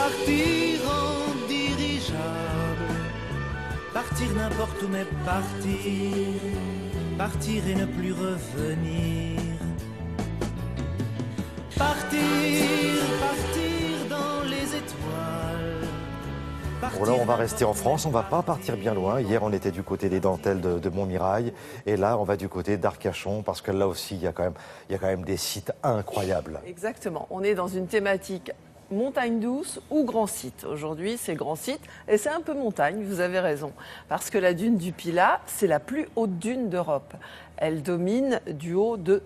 Partir en dirigeable, partir n'importe où mais partir, partir et ne plus revenir. Partir, partir dans les étoiles. Bon là, on va rester en France, on va pas partir bien loin. Hier, on était du côté des dentelles de Montmirail. Et là, on va du côté d'Arcachon, parce que là aussi, il y a quand même des sites incroyables. Exactement. On est dans une thématique montagne douce ou grand site. Aujourd'hui, c'est grand site et c'est un peu montagne, vous avez raison. Parce que la dune du Pilat, c'est la plus haute dune d'Europe. Elle domine du haut de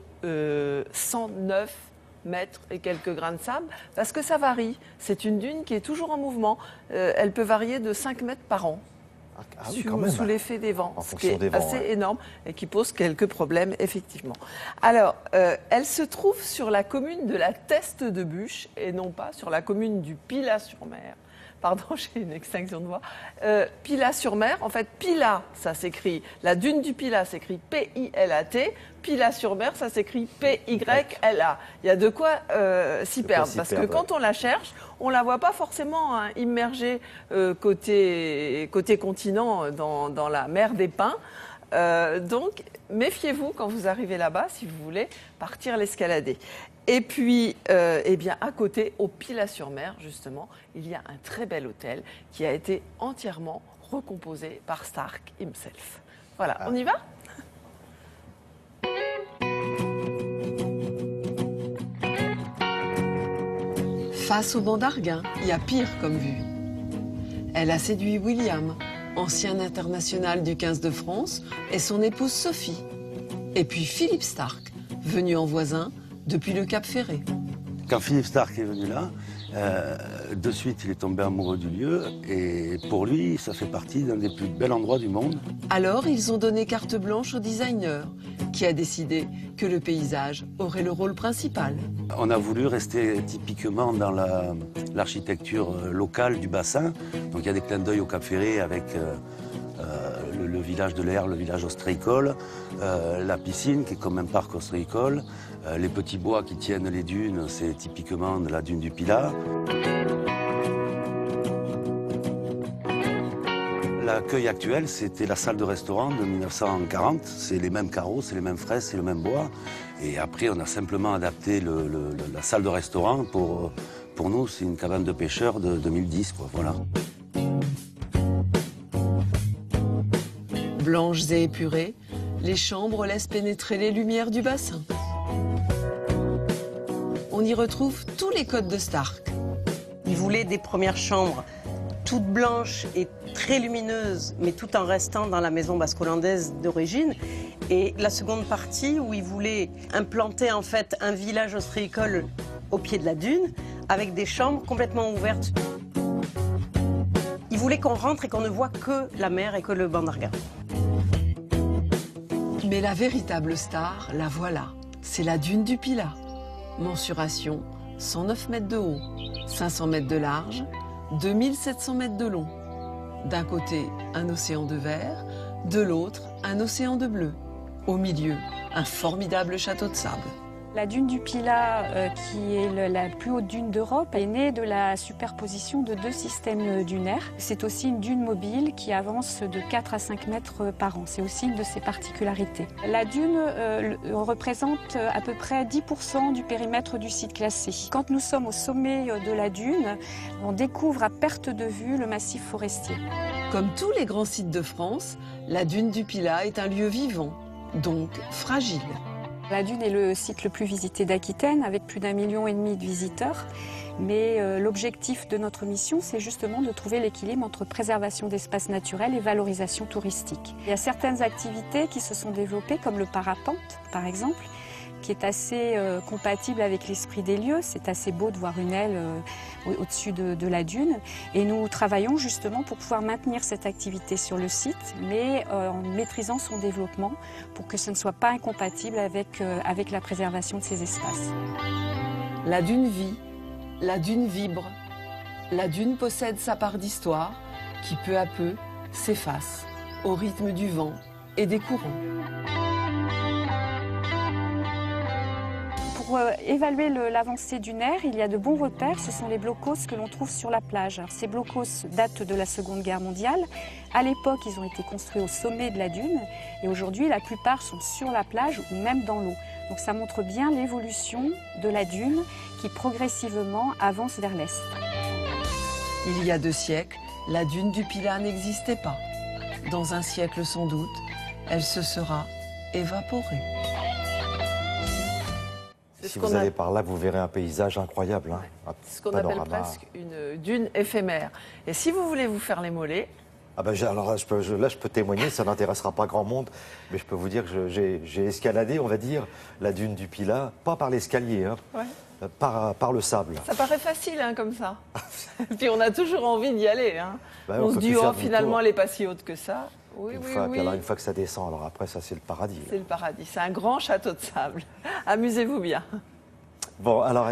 109 mètres et quelques grains de sable, parce que ça varie. C'est une dune qui est toujours en mouvement. Elle peut varier de 5 mètres par an. Ah oui, quand même. Sous l'effet des vents, En ce qui fonction est des vents, assez ouais. énorme et qui pose quelques problèmes, effectivement. Alors, elle se trouve sur la commune de la Teste de Buch et non pas sur la commune du Pilat-sur-Mer. Pardon, j'ai une extinction de voix. Pilat-sur-Mer, en fait, Pilat, ça s'écrit, la dune du Pilat s'écrit P-I-L-A-T, Pilat-sur-Mer, ça s'écrit P-Y-L-A. Il y a de quoi s'y perdre, parce que quand on la cherche, on ne la voit pas forcément immergée côté continent dans la mer des Pins. Donc, méfiez-vous quand vous arrivez là-bas, si vous voulez partir l'escalader. Et puis, eh bien, à côté, au Pilat-sur-Mer, justement, il y a un très bel hôtel qui a été entièrement recomposé par Stark himself. Voilà, on y va ? Face au banc d'Arguin, il y a pire comme vue. Elle a séduit William, ancien international du 15 de France, et son épouse Sophie. Et puis Philippe Stark, venu en voisin depuis le Cap Ferré. Quand Philippe Stark est venu là, de suite il est tombé amoureux du lieu et pour lui ça fait partie d'un des plus bels endroits du monde. Alors ils ont donné carte blanche au designer qui a décidé que le paysage aurait le rôle principal. On a voulu rester typiquement dans l'architecture locale du bassin. Donc il y a des clins d'œil au Cap Ferré avec le village de l'Air, le village ostréicole, la piscine qui est comme un parc ostréicole, les petits bois qui tiennent les dunes, c'est typiquement de la dune du Pilat. L'accueil actuel, c'était la salle de restaurant de 1940. C'est les mêmes carreaux, c'est les mêmes fraises, c'est le même bois. Et après, on a simplement adapté la salle de restaurant. Pour nous, c'est une cabane de pêcheurs de 2010, quoi, voilà. Blanches et épurées, les chambres laissent pénétrer les lumières du bassin. On y retrouve tous les codes de Stark. Il voulait des premières chambres toutes blanches et très lumineuses, mais tout en restant dans la maison basque-hollandaise d'origine. Et la seconde partie, où il voulait implanter en fait un village ostréicole au pied de la dune, avec des chambres complètement ouvertes. Il voulait qu'on rentre et qu'on ne voit que la mer et que le banc d'Arguin. Mais la véritable star, la voilà. C'est la dune du Pilat. Mensuration, 109 mètres de haut, 500 mètres de large, 2700 mètres de long. D'un côté, un océan de vert, de l'autre, un océan de bleu. Au milieu, un formidable château de sable. La dune du Pilat, qui est la plus haute dune d'Europe, est née de la superposition de deux systèmes dunaires. C'est aussi une dune mobile qui avance de 4 à 5 mètres par an. C'est aussi une de ses particularités. La dune représente à peu près 10% du périmètre du site classé. Quand nous sommes au sommet de la dune, on découvre à perte de vue le massif forestier. Comme tous les grands sites de France, la dune du Pilat est un lieu vivant, donc fragile. La dune est le site le plus visité d'Aquitaine, avec plus d'1,5 million de visiteurs. Mais l'objectif de notre mission, c'est justement de trouver l'équilibre entre préservation d'espaces naturels et valorisation touristique. Il y a certaines activités qui se sont développées, comme le parapente, par exemple, qui est assez compatible avec l'esprit des lieux. C'est assez beau de voir une aile au-dessus de la dune. Et nous travaillons justement pour pouvoir maintenir cette activité sur le site, mais en maîtrisant son développement pour que ce ne soit pas incompatible avec la préservation de ces espaces. La dune vit, la dune vibre. La dune possède sa part d'histoire qui peu à peu s'efface au rythme du vent et des courants. Pour Pour évaluer l'avancée du nerf, il y a de bons repères, ce sont les blocos que l'on trouve sur la plage. Alors, ces blocos datent de la Seconde Guerre mondiale. À l'époque, ils ont été construits au sommet de la dune et aujourd'hui, la plupart sont sur la plage ou même dans l'eau. Donc ça montre bien l'évolution de la dune qui progressivement avance vers l'est. Il y a 2 siècles, la dune du Pilat n'existait pas. Dans un siècle sans doute, elle se sera évaporée. Si vous allez par là, vous verrez un paysage incroyable. Hein, un C'est ce qu'on appelle panorama. presque une dune éphémère. Et si vous voulez vous faire les mollets, Ah ben, alors là, je peux témoigner, ça n'intéressera pas grand monde, mais je peux vous dire que j'ai escaladé, on va dire, la dune du Pilat, pas par l'escalier, hein, ouais. par le sable. Ça paraît facile hein, comme ça. Et puis on a toujours envie d'y aller. Hein. Ben, on se peut dit, plus faire oh, finalement, demi-tour. elle n'est pas si haute que ça. Oui, Une oui, fois, oui. puis alors, une fois que ça descend, alors après, ça c'est le paradis. C'est le paradis. C'est un grand château de sable. Amusez-vous bien. Bon, alors